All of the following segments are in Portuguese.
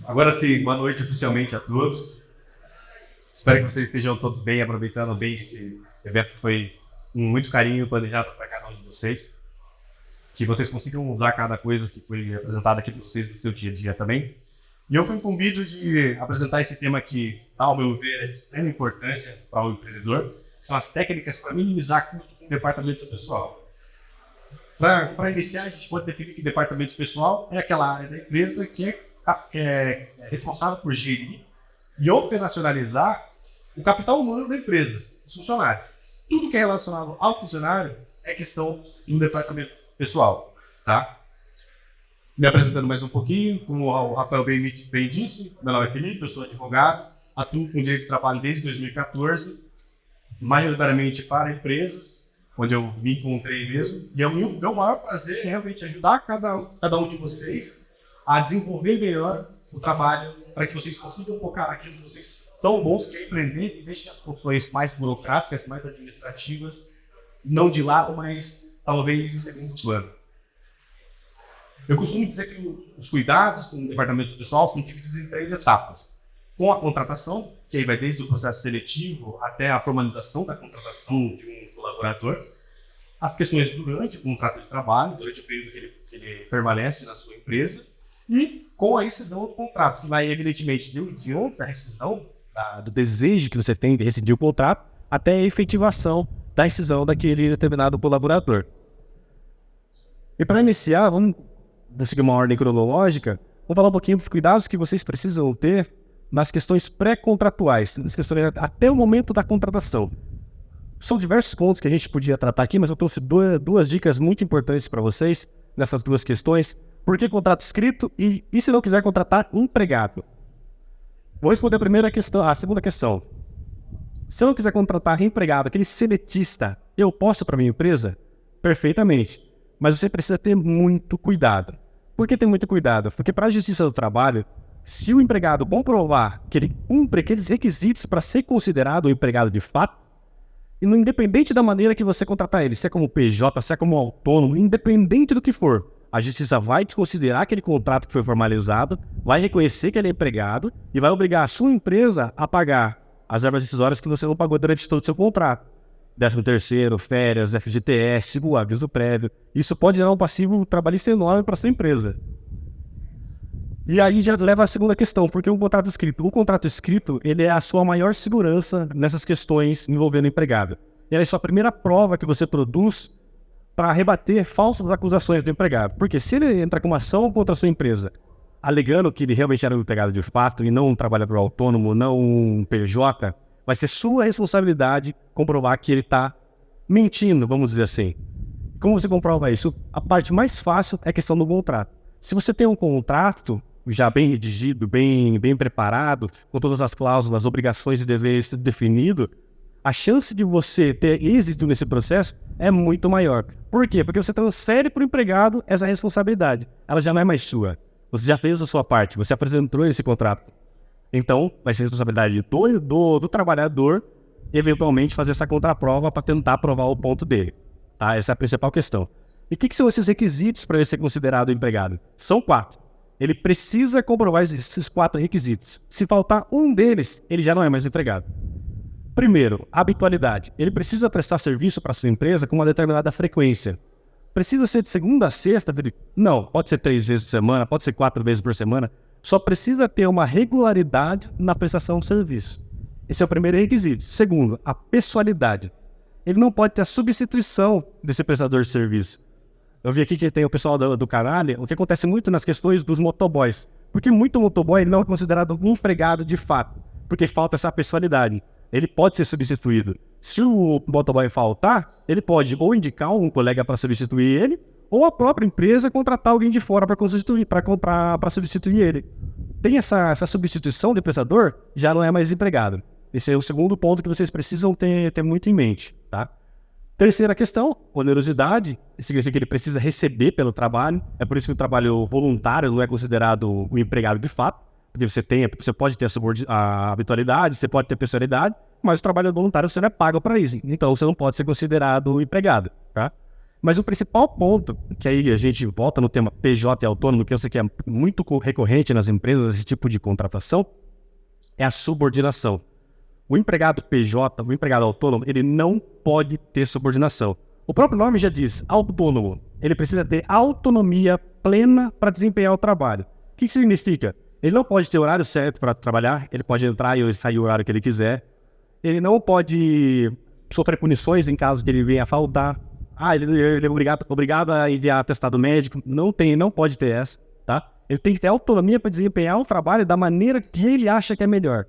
Agora sim, boa noite oficialmente a todos. Espero que vocês estejam todos bem, aproveitando bem esse evento que foi com muito carinho planejado para cada um de vocês. Que vocês consigam usar cada coisa que foi apresentada aqui para vocês no seu dia a dia também. E eu fui incumbido de apresentar esse tema que, ao meu ver, é de extrema importância para o empreendedor, que são as técnicas para minimizar custos com o departamento pessoal. Para iniciar, a gente pode definir que o departamento pessoal é aquela área da empresa que é responsável por gerir e operacionalizar o capital humano da empresa, os funcionários. Tudo que é relacionado ao funcionário é questão do departamento pessoal, tá? Me apresentando mais um pouquinho, como o Rafael bem disse, meu nome é Felipe, eu sou advogado, atuo com direito de trabalho desde 2014, majoritariamente para empresas, onde eu me encontrei mesmo, e o meu maior prazer é realmente ajudar cada um de vocês a desenvolver melhor o trabalho para que vocês consigam focar naquilo que vocês são bons, que é empreender, e deixem as funções mais burocráticas, mais administrativas, não de lado, mas talvez em segundo plano. Eu costumo dizer que os cuidados com o departamento pessoal são divididos em 3 etapas. Com a contratação, que aí vai desde o processo seletivo até a formalização da contratação de um colaborador, as questões durante o contrato de trabalho, durante o período que ele permanece na sua empresa, e com a rescisão do contrato, que vai, evidentemente, desde antes da rescisão, do desejo que você tem de rescindir o contrato, até a efetivação da rescisão daquele determinado colaborador. E para iniciar, vamos seguir uma ordem cronológica, vamos falar um pouquinho dos cuidados que vocês precisam ter nas questões pré-contratuais, nas questões até o momento da contratação. São diversos pontos que a gente podia tratar aqui, mas eu trouxe duas dicas muito importantes para vocês nessas duas questões. Por que contrato escrito e se não quiser contratar um empregado? Vou responder a segunda questão. Se eu não quiser contratar empregado, aquele seletista, eu posso para minha empresa? Perfeitamente. Mas você precisa ter muito cuidado. Por que ter muito cuidado? Porque para a Justiça do Trabalho, se o empregado comprovar que ele cumpre aqueles requisitos para ser considerado um empregado de fato, e independente da maneira que você contratar ele, se é como PJ, se é como autônomo, independente do que for, a Justiça vai desconsiderar aquele contrato que foi formalizado, vai reconhecer que ele é empregado e vai obrigar a sua empresa a pagar as verbas rescisórias que você não pagou durante todo o seu contrato. 13º, férias, FGTS, o aviso prévio. Isso pode gerar um passivo trabalhista enorme para a sua empresa. E aí já leva à segunda questão, porque o contrato escrito, ele é a sua maior segurança nessas questões envolvendo o empregado. Ele é a sua primeira prova que você produz para rebater falsas acusações do empregado. Porque se ele entrar com uma ação contra a sua empresa, alegando que ele realmente era um empregado de fato e não um trabalhador autônomo, não um PJ, vai ser sua responsabilidade comprovar que ele está mentindo, vamos dizer assim. Como você comprova isso? A parte mais fácil é a questão do contrato. Se você tem um contrato já bem redigido, bem preparado, com todas as cláusulas, obrigações e deveres definidos, a chance de você ter êxito nesse processo é muito maior. Por quê? Porque você transfere para o empregado essa responsabilidade. Ela já não é mais sua. Você já fez a sua parte, você apresentou esse contrato. Então, vai ser responsabilidade do trabalhador eventualmente fazer essa contraprova para tentar provar o ponto dele. Tá? Essa é a principal questão. E o que são esses requisitos para ele ser considerado empregado? São 4. Ele precisa comprovar esses 4 requisitos. Se faltar um deles, ele já não é mais empregado. Primeiro, habitualidade. Ele precisa prestar serviço para a sua empresa com uma determinada frequência. Precisa ser de segunda a sexta? Não, pode ser 3 vezes por semana, pode ser 4 vezes por semana. Só precisa ter uma regularidade na prestação do serviço. Esse é o primeiro requisito. Segundo, a pessoalidade. Ele não pode ter a substituição desse prestador de serviço. Eu vi aqui que tem o pessoal do canal, o que acontece muito nas questões dos motoboys. Porque muito motoboy não é considerado um empregado de fato, porque falta essa pessoalidade. Ele pode ser substituído. Se o motoboy faltar, ele pode ou indicar um colega para substituir ele, ou a própria empresa contratar alguém de fora para substituir ele. Tem essa substituição de prestador, já não é mais empregado. Esse é o segundo ponto que vocês precisam ter muito em mente, tá? Terceira questão, onerosidade. Significa que ele precisa receber pelo trabalho. É por isso que o trabalho voluntário não é considerado o empregado de fato. Porque você pode ter a habitualidade, você pode ter pessoalidade, mas o trabalho voluntário você não é pago para isso. Então você não pode ser considerado empregado, tá? Mas o principal ponto, que aí a gente volta no tema PJ e autônomo, que eu sei que é muito recorrente nas empresas, esse tipo de contratação, é a subordinação. O empregado PJ, o empregado autônomo, ele não pode ter subordinação. O próprio nome já diz, autônomo. Ele precisa ter autonomia plena para desempenhar o trabalho. O que significa? Ele não pode ter horário certo para trabalhar, ele pode entrar e sair o horário que ele quiser. Ele não pode sofrer punições em caso de ele venha a faltar. Ele é obrigado a enviar atestado médico. Não pode ter essa, tá? Ele tem que ter autonomia para desempenhar o trabalho da maneira que ele acha que é melhor.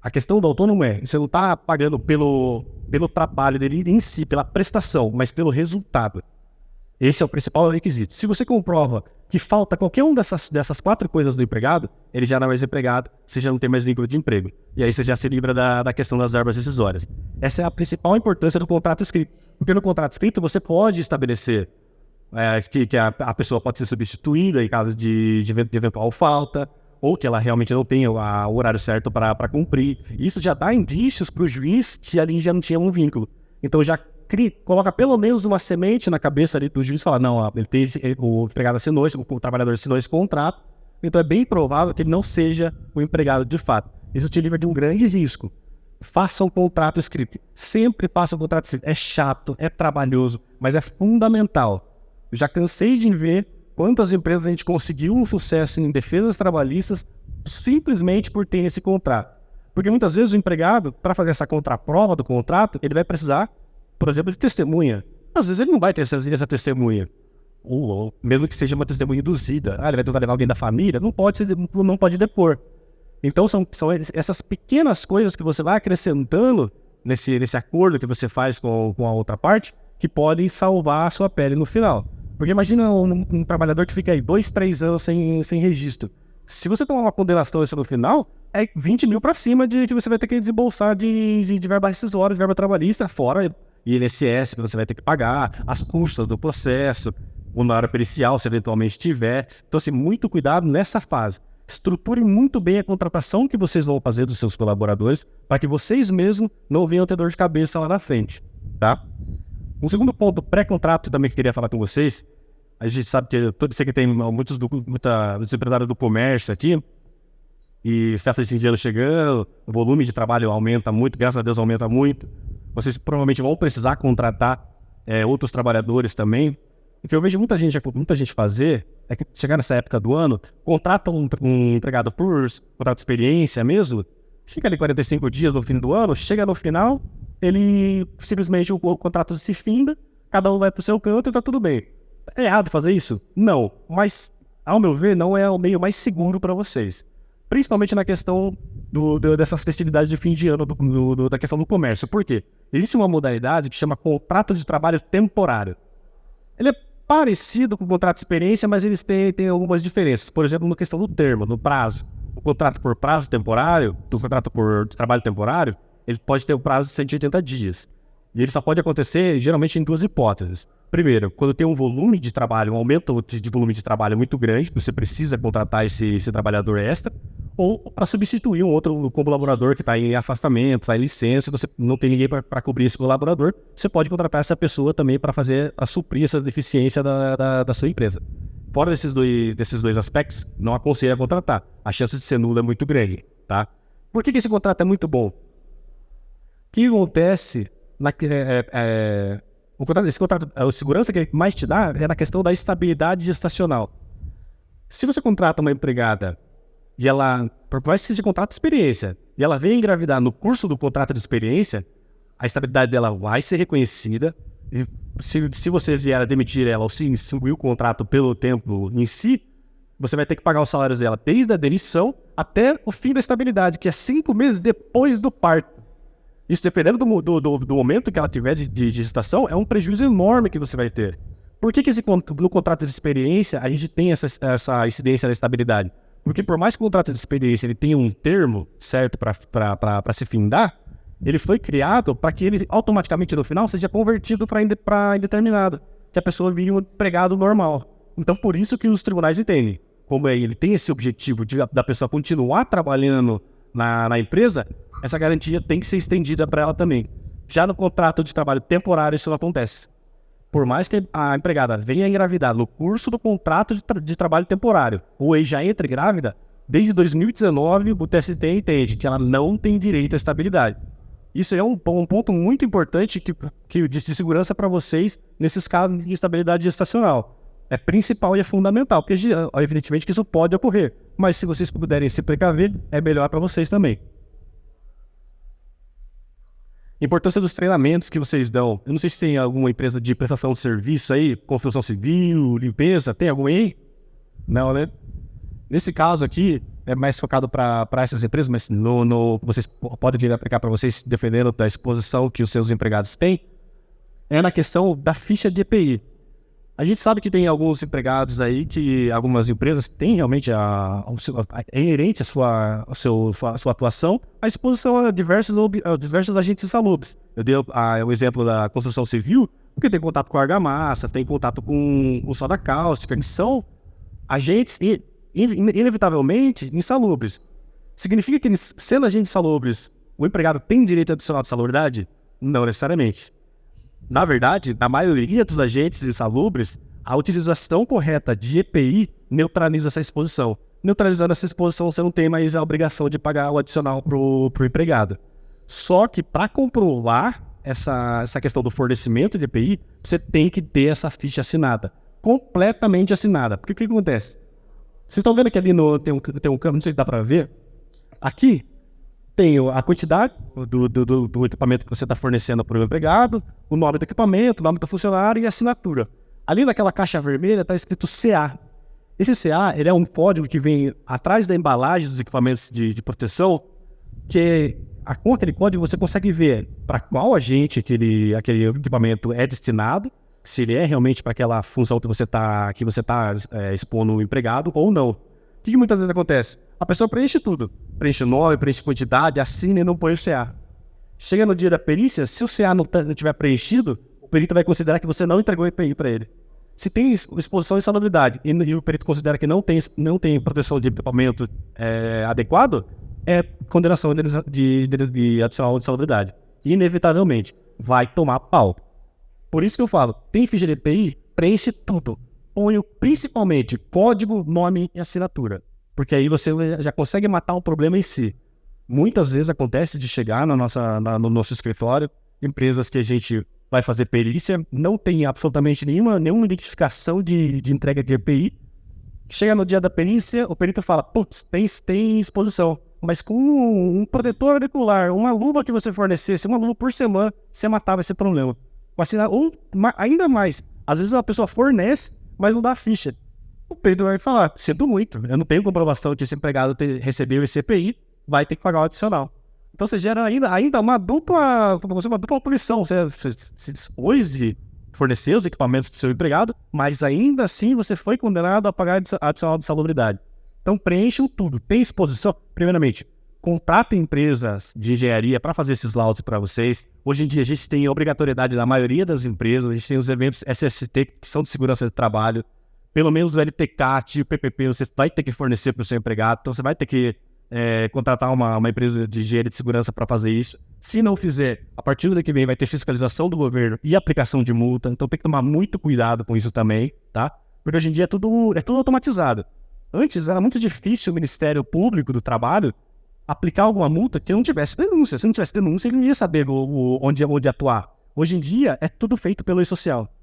A questão do autônomo você não está pagando pelo trabalho dele em si, pela prestação, mas pelo resultado. Esse é o principal requisito. Se você comprova que falta qualquer uma dessas 4 coisas do empregado, ele já não é mais empregado, você já não tem mais vínculo de emprego. E aí você já se livra da questão das verbas rescisórias. Essa é a principal importância do contrato escrito. Porque no contrato escrito você pode estabelecer que a pessoa pode ser substituída em caso de eventual falta, ou que ela realmente não tenha o horário certo para cumprir. Isso já dá indícios para o juiz que ali já não tinha um vínculo. Então já coloca pelo menos uma semente na cabeça ali do juiz e fala, não, o empregado assinou o trabalhador assinou esse contrato, então é bem provável que ele não seja o empregado de fato. Isso te livra de um grande risco. Faça um contrato escrito. Sempre faça um contrato escrito. É chato, é trabalhoso, mas é fundamental. Eu já cansei de ver quantas empresas a gente conseguiu um sucesso em defesas trabalhistas simplesmente por ter esse contrato. Porque muitas vezes o empregado, para fazer essa contraprova do contrato, ele vai precisar, por exemplo, de testemunha. Às vezes ele não vai ter essa testemunha. Ou mesmo que seja uma testemunha induzida. Ele vai tentar levar alguém da família, não pode depor. Então são essas pequenas coisas que você vai acrescentando nesse acordo que você faz com a outra parte que podem salvar a sua pele no final. Porque imagina um trabalhador que fica aí 2, 3 anos sem registro. Se você tomar uma condenação no final, é 20 mil para cima de que você vai ter que desembolsar de verba rescisória, de verba trabalhista, fora INSS que você vai ter que pagar, as custas do processo, o honorário pericial, se eventualmente tiver. Então, assim, muito cuidado nessa fase. Estruturem muito bem a contratação que vocês vão fazer dos seus colaboradores para que vocês mesmos não venham ter dor de cabeça lá na frente, tá? Um segundo ponto, pré-contrato, também que eu queria falar com vocês. A gente sabe que tem muitos empresários do comércio aqui, e festa de fim de ano chegando, o volume de trabalho aumenta muito, graças a Deus aumenta muito. Vocês provavelmente vão precisar contratar outros trabalhadores também. O que eu vejo muita gente fazer é que chegar nessa época do ano, contrata um empregado por contrato de experiência mesmo, fica ali 45 dias no fim do ano, chega no final, ele simplesmente o contrato se finda, cada um vai pro seu canto e tá tudo bem. É errado fazer isso? Não, mas ao meu ver não é o meio mais seguro para vocês. Principalmente na questão dessas festividades de fim de ano, da questão do comércio. Por quê? Existe uma modalidade que chama contrato de trabalho temporário. Ele é parecido com o contrato de experiência, mas eles têm algumas diferenças. Por exemplo, na questão do termo, no prazo. O contrato por prazo temporário, o contrato por trabalho temporário, ele pode ter um prazo de 180 dias. E ele só pode acontecer, geralmente, em 2 hipóteses. Primeiro, quando tem um volume de trabalho, um aumento de volume de trabalho muito grande, você precisa contratar esse trabalhador extra, ou para substituir um outro colaborador que está em afastamento, está em licença, você não tem ninguém para cobrir esse colaborador, você pode contratar essa pessoa também para suprir essa deficiência da sua empresa. Fora desses dois aspectos, não aconselho a contratar. A chance de ser nula é muito grande, tá? Por que esse contrato é muito bom? O que acontece esse contrato, a segurança que ele mais te dá é na questão da estabilidade gestacional. Se você contrata uma empregada e ela, por mais que seja contrato de experiência, e ela vem engravidar no curso do contrato de experiência, a estabilidade dela vai ser reconhecida. E se você vier a demitir ela ou se extinguir o contrato pelo tempo em si, você vai ter que pagar os salários dela desde a demissão até o fim da estabilidade, que é 5 meses depois do parto. Isso, dependendo do momento que ela tiver de gestação, é um prejuízo enorme que você vai ter. Por que no contrato de experiência a gente tem essa incidência da estabilidade? Porque por mais que o contrato de experiência ele tenha um termo certo para se findar, ele foi criado para que ele automaticamente no final seja convertido para indeterminado, que a pessoa vire um empregado normal. Então por isso que os tribunais entendem. Como ele tem esse objetivo da pessoa continuar trabalhando na empresa, essa garantia tem que ser estendida para ela também. Já no contrato de trabalho temporário isso não acontece. por mais que a empregada venha engravidar no curso do contrato de trabalho temporário, ou aí já entre grávida, desde 2019 o TST entende que ela não tem direito à estabilidade. Isso é um ponto muito importante de segurança para vocês nesses casos de estabilidade gestacional. É principal e é fundamental, porque evidentemente que isso pode ocorrer, mas se vocês puderem se precaver, é melhor para vocês também. Importância dos treinamentos que vocês dão. Eu não sei se tem alguma empresa de prestação de serviço aí, construção civil, limpeza, tem algum aí? Não, né? Nesse caso aqui, é mais focado para essas empresas, mas vocês podem vir aplicar para vocês, dependendo da exposição que os seus empregados têm, é na questão da ficha de EPI. A gente sabe que tem alguns empregados aí que algumas empresas têm realmente é inerente a sua atuação a exposição a diversos agentes insalubres. Eu dei o exemplo da construção civil, porque tem contato com argamassa, tem contato com o soda cáustica, que são agentes inevitavelmente insalubres. Significa que, sendo agentes insalubres, o empregado tem direito adicional de salubridade? Não necessariamente. Na verdade, na maioria dos agentes insalubres, a utilização correta de EPI neutraliza essa exposição. Neutralizando essa exposição, você não tem mais a obrigação de pagar o adicional para o empregado. Só que para comprovar essa questão do fornecimento de EPI, você tem que ter essa ficha assinada. Completamente assinada. Porque o que acontece? Vocês estão vendo que ali tem um campo, não sei se dá para ver. Aqui tem a quantidade do equipamento que você está fornecendo para o empregado, o nome do equipamento, o nome do funcionário e a assinatura. Ali naquela caixa vermelha está escrito CA. Esse CA ele é um código que vem atrás da embalagem dos equipamentos de proteção, que com aquele código você consegue ver para qual agente aquele equipamento é destinado, se ele é realmente para aquela função que você está expondo o empregado ou não. O que muitas vezes acontece? A pessoa preenche tudo. Preenche o nome, preenche quantidade, assina e não põe o CA. Chega no dia da perícia, se o CA não tiver preenchido, o perito vai considerar que você não entregou o EPI para ele. Se tem exposição à insalubridade e o perito considera que não tem proteção de equipamento adequado, é condenação de adicional de insalubridade. Inevitavelmente, vai tomar pau. Por isso que eu falo, tem ficha de EPI, preenche tudo. Ponho principalmente código, nome e assinatura. Porque aí você já consegue matar o problema em si. Muitas vezes acontece de chegar no nosso escritório, empresas que a gente vai fazer perícia, não tem absolutamente nenhuma identificação de entrega de EPI. Chega no dia da perícia, o perito fala, putz, tem exposição. Mas com um protetor auricular, uma luva que você fornecesse, uma luva por semana, você matava esse problema. Ou ainda mais, às vezes a pessoa fornece, mas não dá a ficha. O perito vai falar, sinto muito, eu não tenho comprovação que esse empregado recebeu esse EPI, vai ter que pagar o adicional. Então você gera ainda uma dupla punição. Você se dispôs de fornecer os equipamentos do seu empregado, mas ainda assim você foi condenado a pagar adicional de salubridade. Então preencham tudo. Tem exposição? Primeiramente, contratem empresas de engenharia para fazer esses laudos para vocês. Hoje em dia a gente tem a obrigatoriedade na maioria das empresas, a gente tem os eventos SST que são de segurança de trabalho. Pelo menos o LTCAT e o PPP você vai ter que fornecer para o seu empregado, então você vai ter que contratar uma empresa de engenharia de segurança para fazer isso. Se não fizer, a partir do ano que vem vai ter fiscalização do governo e aplicação de multa, então tem que tomar muito cuidado com isso também, tá? Porque hoje em dia é tudo automatizado. Antes era muito difícil o Ministério Público do Trabalho aplicar alguma multa que não tivesse denúncia. Se não tivesse denúncia, ele não ia saber onde atuar. Hoje em dia é tudo feito pelo e-social.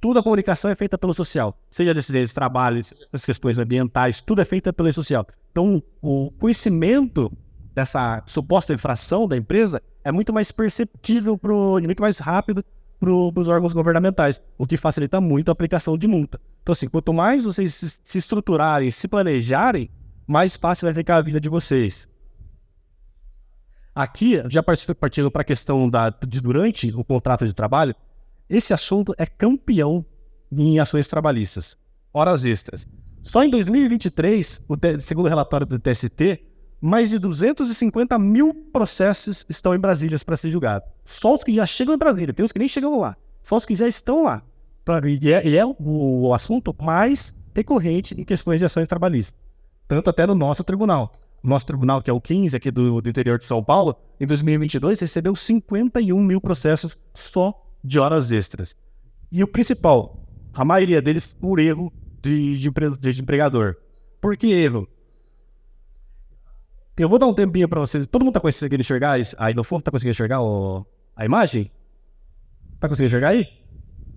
Toda a comunicação é feita pelo social, seja decisões de trabalho, seja essas questões ambientais, tudo é feito pelo social. Então, o conhecimento dessa suposta infração da empresa é muito mais perceptível, muito mais rápido para os órgãos governamentais, o que facilita muito a aplicação de multa. Então, assim, quanto mais vocês se estruturarem, se planejarem, mais fácil vai ficar a vida de vocês. Aqui, já partindo para a questão de durante o contrato de trabalho, esse assunto é campeão em ações trabalhistas, horas extras. Só em 2023, segundo o relatório do TST, mais de 250 mil processos estão em Brasília para ser julgados. Só os que já chegam em Brasília, tem os que nem chegam lá, só os que já estão lá. E é o assunto mais recorrente em questões de ações trabalhistas. Tanto até no nosso tribunal. O nosso tribunal, que é o 15 aqui do interior de São Paulo, em 2022 recebeu 51 mil processos só de horas extras. E o principal, a maioria deles por erro de empregador. Por que erro? Eu vou dar um tempinho pra vocês. Todo mundo tá conseguindo enxergar isso? Aí no fundo tá conseguindo enxergar a imagem? Tá conseguindo enxergar aí?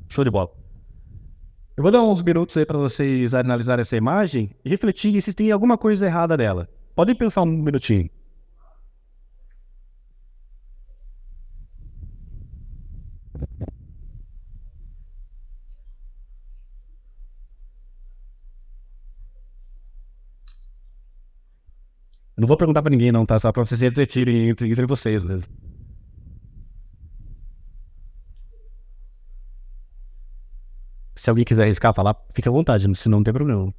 Show de bola. Eu vou dar uns minutos aí pra vocês analisarem essa imagem e refletir se tem alguma coisa errada nela. Podem pensar um minutinho. Eu não vou perguntar pra ninguém não, tá? Só pra vocês refletirem entre vocês mesmo. Se alguém quiser arriscar falar, fica à vontade, senão não tem problema. O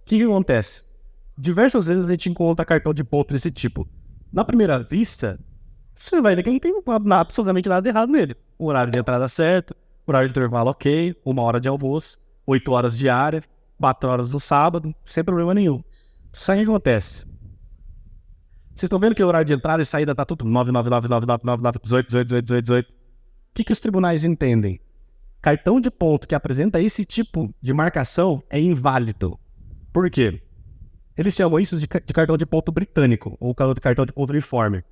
que acontece? Diversas vezes a gente encontra cartão de ponto desse tipo. Na primeira vista, você vai ver que não tem absolutamente nada errado nele. O horário de entrada certo, horário de intervalo ok, 1 hora de almoço, 8 horas diária, 4 horas no sábado, sem problema nenhum. Só que acontece? Vocês estão vendo que o horário de entrada e saída tá tudo 9999999 18. O que os tribunais entendem? Cartão de ponto que apresenta esse tipo de marcação é inválido. Por quê? Eles chamam isso de cartão de ponto britânico, ou cartão de ponto uniforme.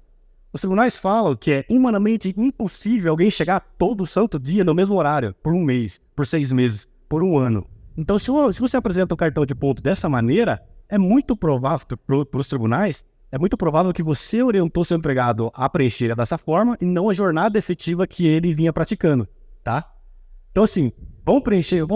Os tribunais falam que é humanamente impossível alguém chegar todo santo dia no mesmo horário, por um mês, por 6 meses, por um ano. Então, se você apresenta um cartão de ponto dessa maneira, é muito provável, para os tribunais, é muito provável que você orientou seu empregado a preencher dessa forma e não a jornada efetiva que ele vinha praticando, tá? Então, assim, vamos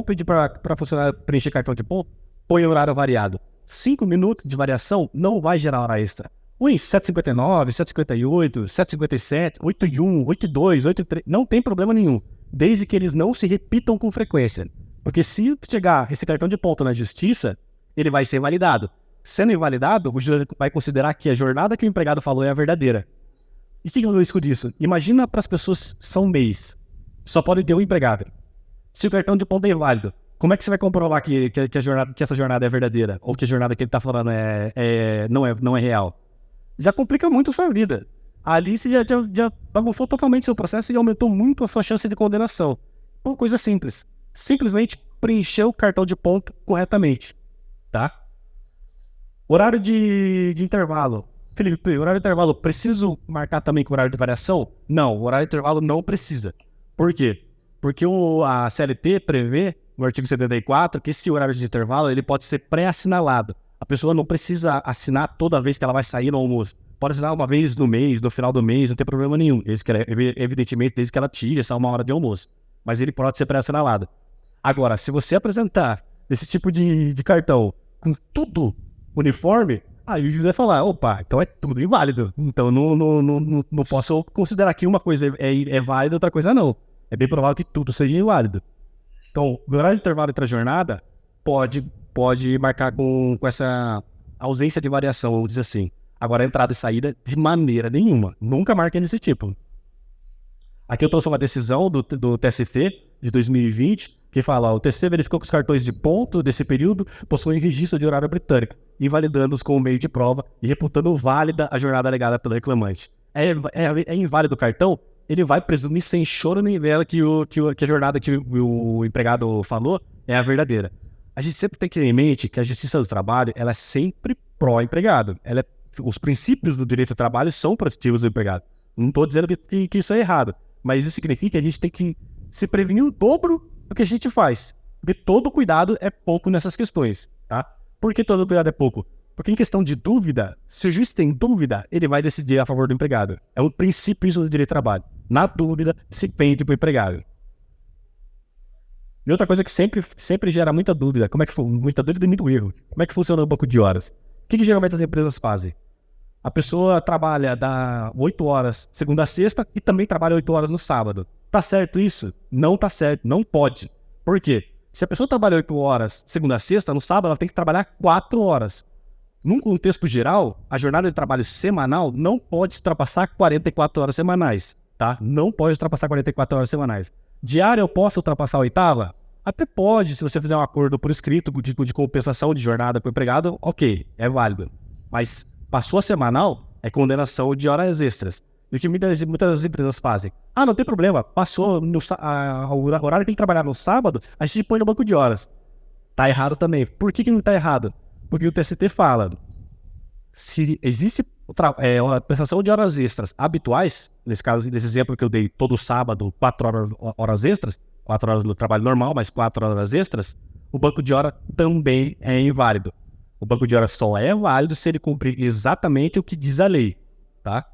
pedir para funcionário preencher cartão de ponto, põe horário variado. 5 minutos de variação não vai gerar hora extra. Ui, 7h59, 7h58, 7h57, 8h01, 8h02, 8h03, não tem problema nenhum, desde que eles não se repitam com frequência. Porque se chegar esse cartão de ponto na justiça, ele vai ser invalidado. Sendo invalidado, o juiz vai considerar que a jornada que o empregado falou é a verdadeira. E fica no risco disso. Imagina para as pessoas que são MEIs, só pode ter um empregado. Se o cartão de ponto é inválido, como é que você vai comprovar que essa jornada é verdadeira? Ou que a jornada que ele está falando não é real? Já complica muito a sua vida. Ali você já bagunçou totalmente seu processo e aumentou muito a sua chance de condenação. Uma coisa simples. Simplesmente preencher o cartão de ponto corretamente. Tá? Horário de intervalo. Felipe, horário de intervalo, preciso marcar também com horário de variação? Não, o horário de intervalo não precisa. Por quê? Porque a CLT prevê, no artigo 74, que esse horário de intervalo ele pode ser pré-assinalado. A pessoa não precisa assinar toda vez que ela vai sair no almoço. Pode assinar uma vez no mês, no final do mês, não tem problema nenhum. Evidentemente, desde que ela tire essa 1 hora de almoço. Mas ele pode ser pré-assinalado. Agora, se você apresentar esse tipo de cartão com tudo uniforme, aí o juiz vai falar, opa, então é tudo inválido. Então não posso considerar que uma coisa é válida e outra coisa não. É bem provável que tudo seja inválido. Então, o horário de intervalo entre a jornada pode marcar com essa ausência de variação, vamos dizer assim. Agora, a entrada e saída, de maneira nenhuma. Nunca marquem desse tipo. Aqui eu trouxe uma decisão do TST de 2020, que fala, o TST verificou que os cartões de ponto desse período possuem registro de horário britânico, invalidando-os como meio de prova e reputando válida a jornada alegada pelo reclamante. É inválido o cartão? Ele vai presumir sem choro nem vela que a jornada que o empregado falou é a verdadeira. A gente sempre tem que ter em mente que a justiça do trabalho ela é sempre pró-empregado. Os princípios do direito do trabalho são protetivos do empregado. Não estou dizendo que isso é errado, mas isso significa que a gente tem que se prevenir o dobro do que a gente faz. Porque todo cuidado é pouco nessas questões, tá? Por que todo cuidado é pouco? Porque em questão de dúvida, se o juiz tem dúvida, ele vai decidir a favor do empregado. É um princípio isso do direito do trabalho. Na dúvida, se pende para o empregado. E outra coisa que sempre gera muita dúvida, muita dúvida e muito erro. Como é que funciona o banco de horas? O que geralmente as empresas fazem? A pessoa trabalha 8 horas segunda a sexta e também trabalha 8 horas no sábado. Tá certo isso? Não tá certo, não pode. Por quê? Se a pessoa trabalha 8 horas segunda a sexta, no sábado ela tem que trabalhar 4 horas. Num contexto geral, a jornada de trabalho semanal não pode ultrapassar 44 horas semanais, tá? Não pode ultrapassar 44 horas semanais. Diária eu posso ultrapassar a 8ª? Até pode, se você fizer um acordo por escrito de compensação de jornada para o empregado, ok, é válido. Mas passou a semanal, é condenação de horas extras. do que muitas empresas fazem. Ah, não tem problema, passou o horário que tem que trabalhar no sábado, a gente põe no banco de horas. Tá errado também. Por que não tá errado? Porque o TST fala, se existe a prestação de horas extras habituais, nesse caso, nesse exemplo que eu dei, todo sábado, 4 horas extras, 4 horas do trabalho normal, mais 4 horas extras, o banco de hora também é inválido. O banco de horas só é válido se ele cumprir exatamente o que diz a lei, tá?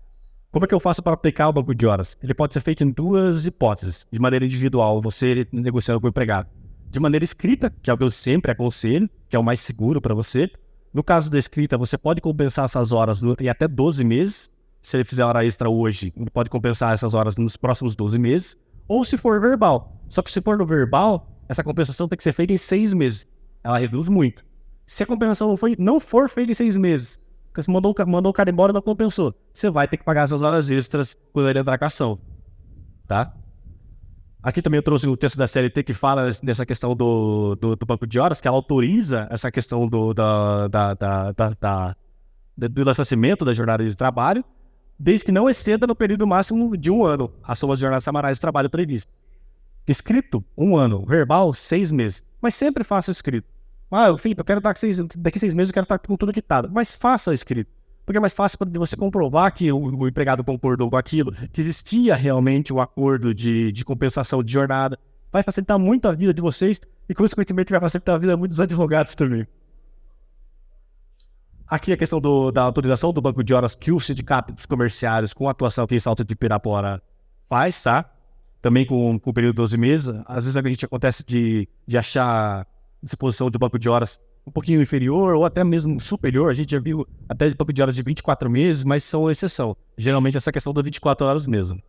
Como é que eu faço para aplicar o banco de horas? Ele pode ser feito em 2 hipóteses. De maneira individual, você negociando com o empregado. De maneira escrita, que é o que eu sempre aconselho, que é o mais seguro para você. No caso da escrita, você pode compensar essas horas em até 12 meses. Se ele fizer hora extra hoje, ele pode compensar essas horas nos próximos 12 meses. Ou se for verbal. Só que se for no verbal, essa compensação tem que ser feita em 6 meses. Ela reduz muito. Se a compensação não for feita em 6 meses, você mandou o cara embora e não compensou, você vai ter que pagar essas horas extras quando ele entrar com a ação. Tá? Aqui também eu trouxe o texto da CLT que fala dessa questão do banco de horas, que ela autoriza essa questão do lançamento da jornada de trabalho, desde que não exceda no período máximo de 1 ano as suas jornadas semanais de trabalho previstas. Escrito, 1 ano. Verbal, 6 meses. Mas sempre faça escrito. Felipe, eu quero estar daqui 6 meses, eu quero estar com tudo quitado. Mas faça escrito. Porque é mais fácil para você comprovar que o empregado concordou com aquilo, que existia realmente um acordo de compensação de jornada. Vai facilitar muito a vida de vocês e, consequentemente, vai facilitar a vida de muitos advogados também. Aqui a questão da autorização do banco de horas que o sindicato dos comerciários com atuação aqui em Salto de Pirapora faz, tá? Também com o período de 12 meses. Às vezes a gente acontece de achar disposição de banco de horas um pouquinho inferior ou até mesmo superior. A gente já viu até banco de horas de 24 meses, mas são exceção. Geralmente essa questão das 24 horas mesmo.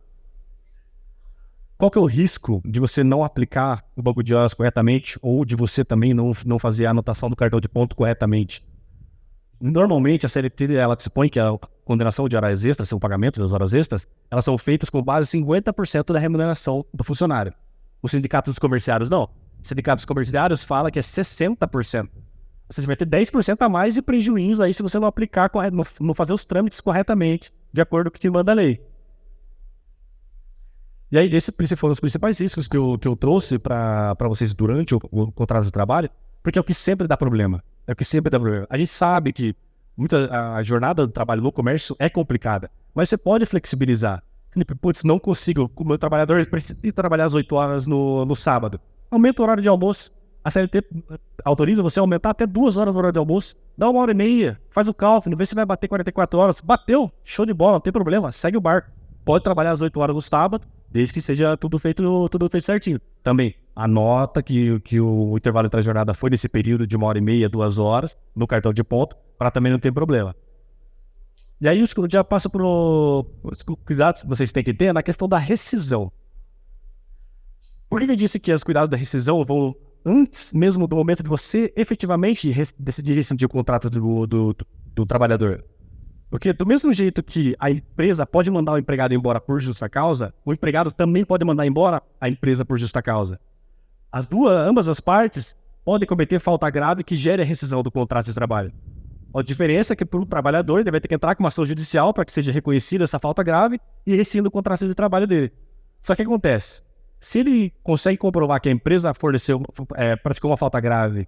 Qual que é o risco de você não aplicar o banco de horas corretamente ou de você também não fazer a anotação do cartão de ponto corretamente? Normalmente a CLT ela dispõe que a condenação de horas extras, o pagamento das horas extras, elas são feitas com base em 50% da remuneração do funcionário. O sindicato dos comerciários não. O sindicato dos comerciários fala que é 60%. Você vai ter 10% a mais de prejuízo aí se você não aplicar, não fazer os trâmites corretamente, de acordo com o que manda a lei. E aí, esses foram os principais riscos que eu trouxe para vocês durante o contrato de trabalho, porque é o que sempre dá problema. A gente sabe que a jornada do trabalho no comércio é complicada, mas você pode flexibilizar. Putz, não consigo, o meu trabalhador precisa trabalhar às 8 horas no sábado. Aumenta o horário de almoço. A CLT autoriza você a aumentar até 2 horas o horário de almoço. Dá 1h30, faz o cálculo, vê se vai bater 44 horas. Bateu, show de bola, não tem problema, segue o barco. Pode trabalhar às 8 horas no sábado, desde que seja tudo feito certinho. Também, anota que o intervalo entre a jornada foi nesse período de 1h30, 2 horas, no cartão de ponto, para também não ter problema. E aí eu já passo para os cuidados que vocês têm que ter na questão da rescisão. Por que eu disse que os cuidados da rescisão vão antes mesmo do momento de você efetivamente decidir rescindir o contrato do trabalhador? Porque do mesmo jeito que a empresa pode mandar o empregado embora por justa causa, o empregado também pode mandar embora a empresa por justa causa. Ambas as partes podem cometer falta grave que gere a rescisão do contrato de trabalho. A diferença é que para o trabalhador ele vai ter que entrar com uma ação judicial para que seja reconhecida essa falta grave e rescinda o contrato de trabalho dele. Só que o que acontece? Se ele consegue comprovar que a empresa praticou uma falta grave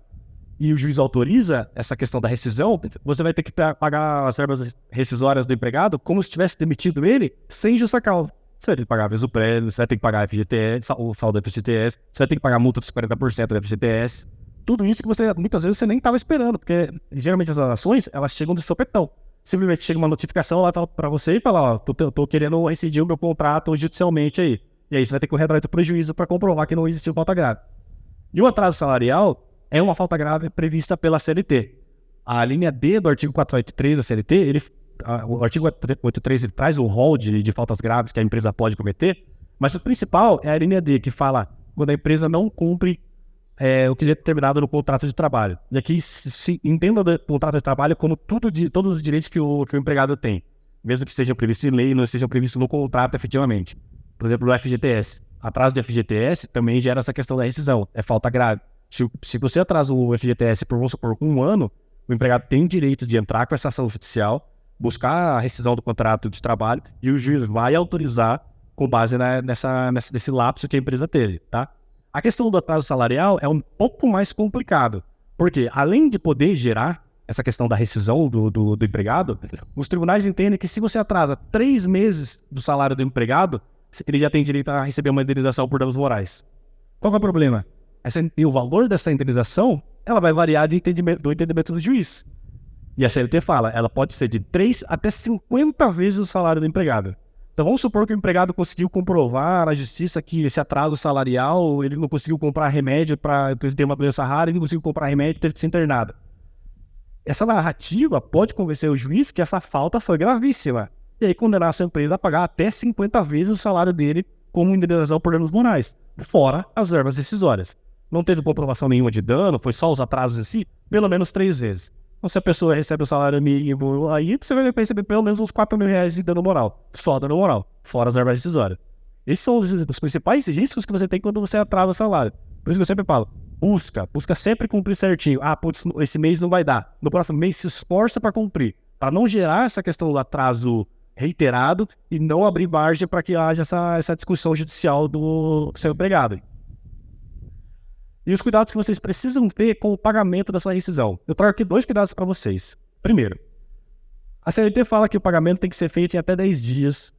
e o juiz autoriza essa questão da rescisão, você vai ter que pagar as verbas rescisórias do empregado como se tivesse demitido ele sem justa causa. Você vai ter que pagar aviso prévio, você vai ter que pagar FGTS, o saldo da FGTS, você vai ter que pagar multa dos 40% da FGTS. Tudo isso que muitas vezes você nem estava esperando, porque geralmente as ações elas chegam de sopetão. Simplesmente chega uma notificação lá para você e fala, tô querendo rescindir o meu contrato judicialmente aí. E aí você vai ter que correr atrás do prejuízo para comprovar que não existiu falta grave. E o atraso salarial é uma falta grave prevista pela CLT. A linha D do artigo 483 da CLT, o artigo 483 ele traz o rol de faltas graves que a empresa pode cometer, mas o principal é a linha D, que fala quando a empresa não cumpre o que é determinado no contrato de trabalho. E aqui se entenda o contrato de trabalho como todos os direitos que o empregado tem, mesmo que estejam previstos em lei e não estejam previstos no contrato efetivamente. Por exemplo, o FGTS. Atraso de FGTS também gera essa questão da rescisão. É falta grave. Se você atrasa o FGTS por, vamos supor, 1 ano, o empregado tem direito de entrar com essa ação judicial buscar a rescisão do contrato de trabalho e o juiz vai autorizar com base nesse lapso que a empresa teve, tá? A questão do atraso salarial é um pouco mais complicado, porque além de poder gerar essa questão da rescisão do empregado, os tribunais entendem que se você atrasa 3 meses do salário do empregado, ele já tem direito a receber uma indenização por danos morais. Qual que é o problema? E o valor dessa indenização, ela vai variar do entendimento do juiz. E a CLT fala, ela pode ser de 3 até 50 vezes o salário do empregado. Então vamos supor que o empregado conseguiu comprovar na justiça que esse atraso salarial, ele não conseguiu comprar remédio para ele ter uma doença rara, ele não conseguiu comprar remédio e teve que ser internado. Essa narrativa pode convencer o juiz que essa falta foi gravíssima. E aí condenar a sua empresa a pagar até 50 vezes o salário dele como indenização por danos morais, fora as verbas rescisórias. Não teve comprovação nenhuma de dano, foi só os atrasos em si, pelo menos 3 vezes. Então, se a pessoa recebe o salário mínimo, aí você vai receber pelo menos uns 4 mil reais de dano moral. Só dano moral, fora as verbas rescisórias. Esses são os principais riscos que você tem quando você atrasa o salário. Por isso que eu sempre falo, busca sempre cumprir certinho. Putz, esse mês não vai dar. No próximo mês, se esforça para cumprir. Para não gerar essa questão do atraso reiterado e não abrir margem para que haja essa discussão judicial do seu empregado. E os cuidados que vocês precisam ter com o pagamento dessa rescisão. Eu trago aqui 2 cuidados para vocês. Primeiro, a CLT fala que o pagamento tem que ser feito em até 10 dias,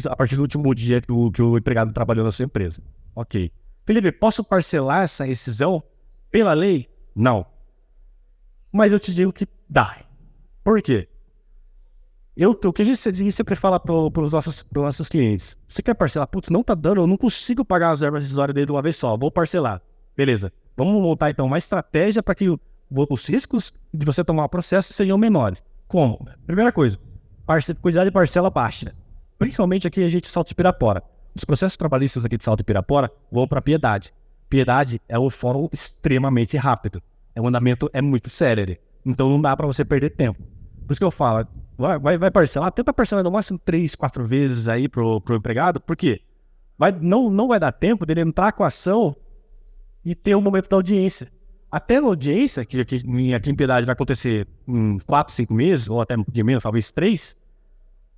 a partir do último dia que o empregado trabalhou na sua empresa. Ok. Felipe, posso parcelar essa rescisão pela lei? Não. Mas eu te digo que dá. Por quê? O que a gente sempre fala para os nossos clientes, você quer parcelar? Putz, não tá dando, eu não consigo pagar as verbas rescisórias dele de uma vez só, vou parcelar. Beleza, vamos montar então uma estratégia para que os riscos de você tomar o processo sejam menores. Como? Primeira coisa, cuidar de parcela baixa. Principalmente aqui a gente Salto de Pirapora. Os processos trabalhistas aqui de Salto de Pirapora vão para Piedade. Piedade é um fórum extremamente rápido. O andamento é muito célere. Então não dá para você perder tempo. Por isso que eu falo, vai parcelar, tenta parcelar no máximo 3, 4 vezes aí pro empregado, porque não vai dar tempo dele entrar com a ação e ter o momento da audiência. Até na audiência, que aqui em Piedade vai acontecer em 4, 5 meses, ou até um pouquinho menos, talvez 3,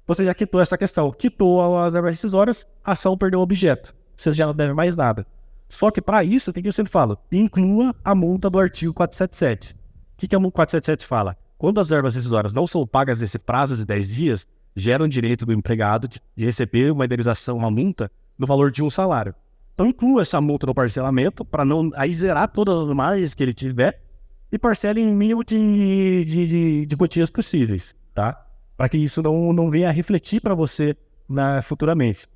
você já quitou essa questão. Quitou as verbas rescisórias, a ação perdeu o objeto. Você já não deve mais nada. Só que para isso, tem que eu sempre falo, inclua a multa do artigo 477. O que a multa 477 fala? Quando as verbas rescisórias não são pagas nesse prazo de 10 dias, gera o direito do empregado de receber uma indenização, uma multa, no valor de um salário. Então inclua essa multa no parcelamento para não aí zerar todas as margens que ele tiver e parcele em mínimo de quantias possíveis, tá? Para que isso não venha a refletir para você futuramente.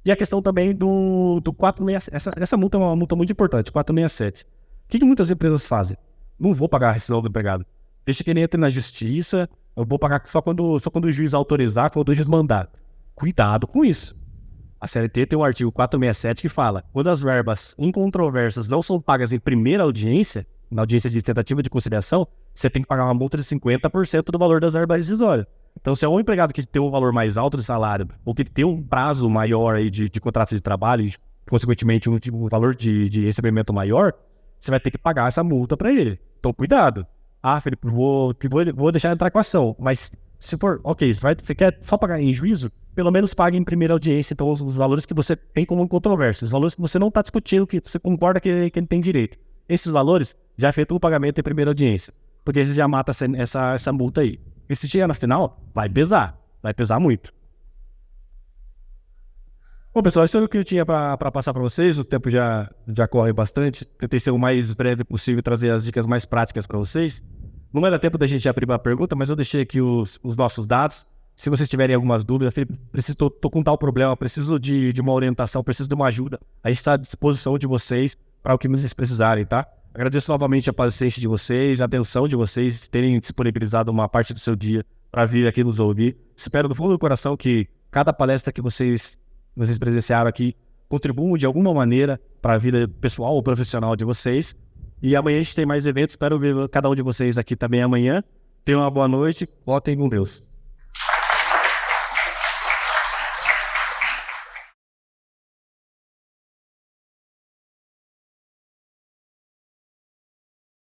E a questão também do 467, essa multa é uma multa muito importante, 467. O que muitas empresas fazem? Não vou pagar a rescisão do empregado. Deixa que ele entre na justiça, eu vou pagar só quando o juiz autorizar, quando o juiz mandar. Cuidado com isso. A CLT tem o artigo 467 que fala, quando as verbas incontroversas não são pagas em primeira audiência, na audiência de tentativa de conciliação, você tem que pagar uma multa de 50% do valor das verbas rescisórias. Então, se é um empregado que tem um valor mais alto de salário, ou que tem um prazo maior aí de contrato de trabalho, e, consequentemente um valor de recebimento maior, você vai ter que pagar essa multa para ele. Então, cuidado. Felipe, vou deixar entrar com a ação, mas se for, ok, você quer só pagar em juízo? Pelo menos pague em primeira audiência, então os valores que você tem como controvérsia, os valores que você não está discutindo, que você concorda que ele tem direito. Esses valores já efetuam o pagamento em primeira audiência, porque você já mata essa multa aí. E se chegar na final, vai pesar muito. Bom, pessoal, isso é o que eu tinha para passar para vocês, o tempo já corre bastante, tentei ser o mais breve possível e trazer as dicas mais práticas para vocês. Não vai dar tempo da gente abrir uma pergunta, mas eu deixei aqui os nossos dados. Se vocês tiverem algumas dúvidas, Felipe, tô com tal problema, preciso de uma orientação, preciso de uma ajuda, a gente está à disposição de vocês para o que vocês precisarem, tá? Agradeço novamente a paciência de vocês, a atenção de vocês, terem disponibilizado uma parte do seu dia para vir aqui nos ouvir. Espero do fundo do coração que cada palestra que vocês presenciaram aqui contribuam de alguma maneira para a vida pessoal ou profissional de vocês. E amanhã a gente tem mais eventos, espero ver cada um de vocês aqui também amanhã. Tenham uma boa noite, votem com Deus.